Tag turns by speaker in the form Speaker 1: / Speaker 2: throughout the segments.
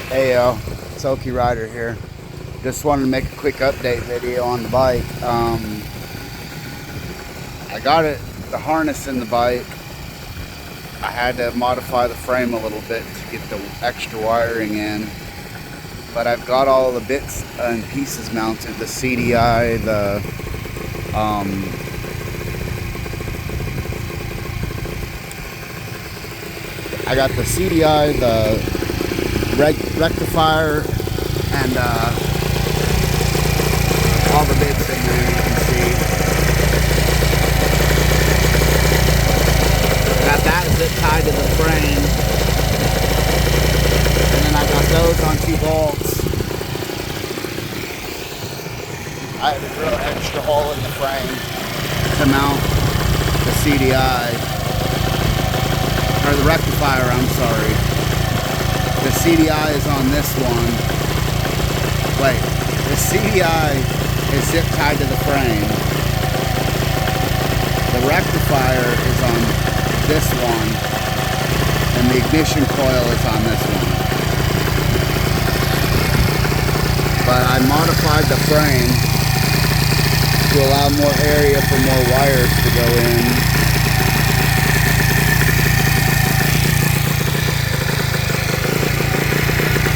Speaker 1: Hey yo, it's Okie Rider here. Just wanted to make a quick update video on the bike. I got the harness in the bike. I had to modify the frame a little bit to get the extra wiring in. But I've got all the bits and pieces mounted. The CDI, I got the CDI, the rectifier, and all the bits in there, you can see. Got that zip tied to the frame, and then I got those on 2 bolts. I had to drill an extra hole in the frame to mount the CDI, or the rectifier, I'm sorry. The CDI is on this one. Wait, the CDI is zip tied to the frame. The rectifier is on this one, and the ignition coil is on this one. But I modified the frame to allow more area for more wires to go in.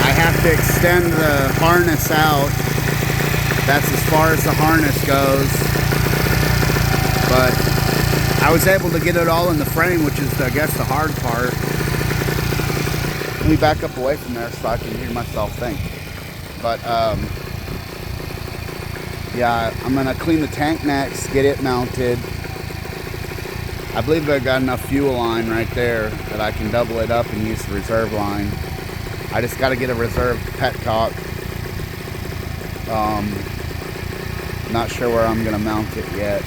Speaker 1: I have to extend the harness out. That's as far as the harness goes. But I was able to get it all in the frame, which is, I guess, the hard part. Let me back up away from there so I can hear myself think. But yeah, I'm gonna clean the tank next, get it mounted. I believe I got enough fuel line right there that I can double it up and use the reserve line. I just got to get a reserve petcock. Not sure where I'm going to mount it yet.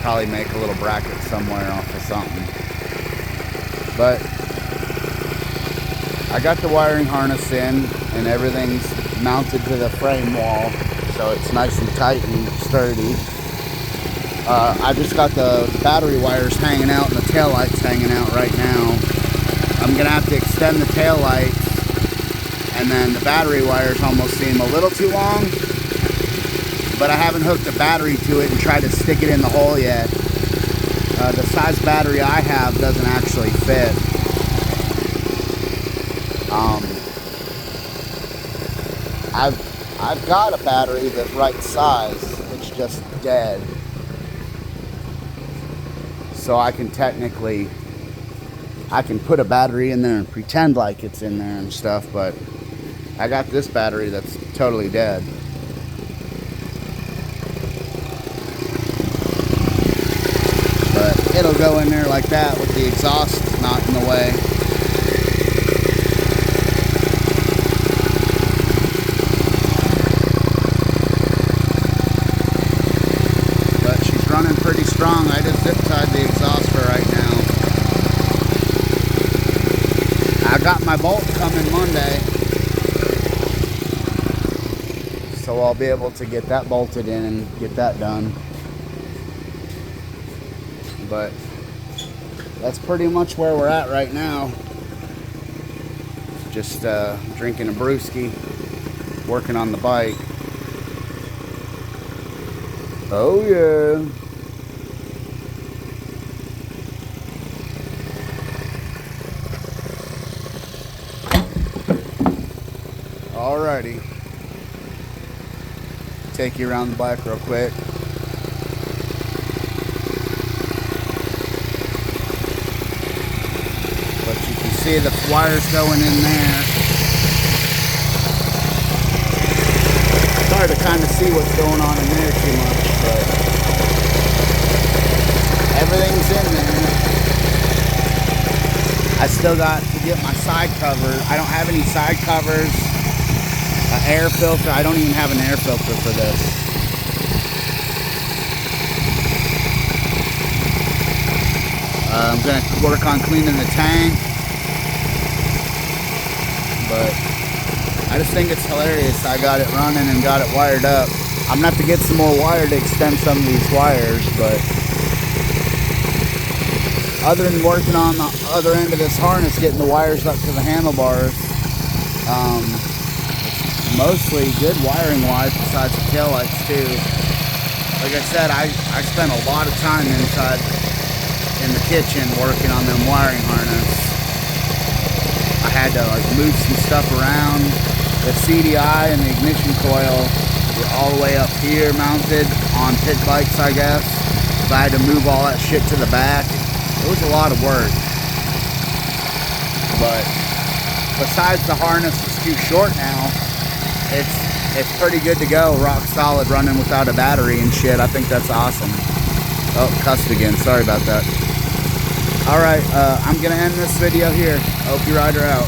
Speaker 1: Probably make a little bracket somewhere off of something. But I got the wiring harness in and everything's mounted to the frame wall, so it's nice and tight and sturdy. I just got the battery wires hanging out and the taillights hanging out right now. I'm gonna have to extend the tail lights, and then the battery wires almost seem a little too long, but I haven't hooked a battery to it and tried to stick it in the hole yet. The size battery I have doesn't actually fit. I've got a battery that's right size, it's just dead. So I can technically put a battery in there and pretend like it's in there and stuff, but I got this battery that's totally dead. But it'll go in there like that with the exhaust not in the way. But she's running pretty strong. I just zip tied the exhauster right now. I got my bolt coming Monday, so I'll be able to get that bolted in and get that done. But that's pretty much where we're at right now. Just drinking a brewski, working on the bike. Oh yeah. Alrighty, take you around the bike real quick. But you can see the wires going in there. It's hard to kind of see what's going on in there too much, but everything's in there. I still got to get my side cover. I don't have any side covers. Air filter. I don't even have an air filter for this. I'm going to work on cleaning the tank, but I just think it's hilarious. I got it running and got it wired up. I'm going to have to get some more wire to extend some of these wires, but other than working on the other end of this harness, getting the wires up to the handlebars, it's mostly good wiring wise besides the taillights too. Like I said, I spent a lot of time inside in the kitchen working on them wiring harness. I had to like move some stuff around. The CDI and the ignition coil were all the way up here mounted on pit bikes, I guess. So I had to move all that shit to the back. It was a lot of work. But besides the harness is too short now, it's pretty good to go. Rock solid, running without a battery and shit. I think that's awesome. Oh, cussed again. Sorry about that. Alright, I'm going to end this video here. Hope you rider out.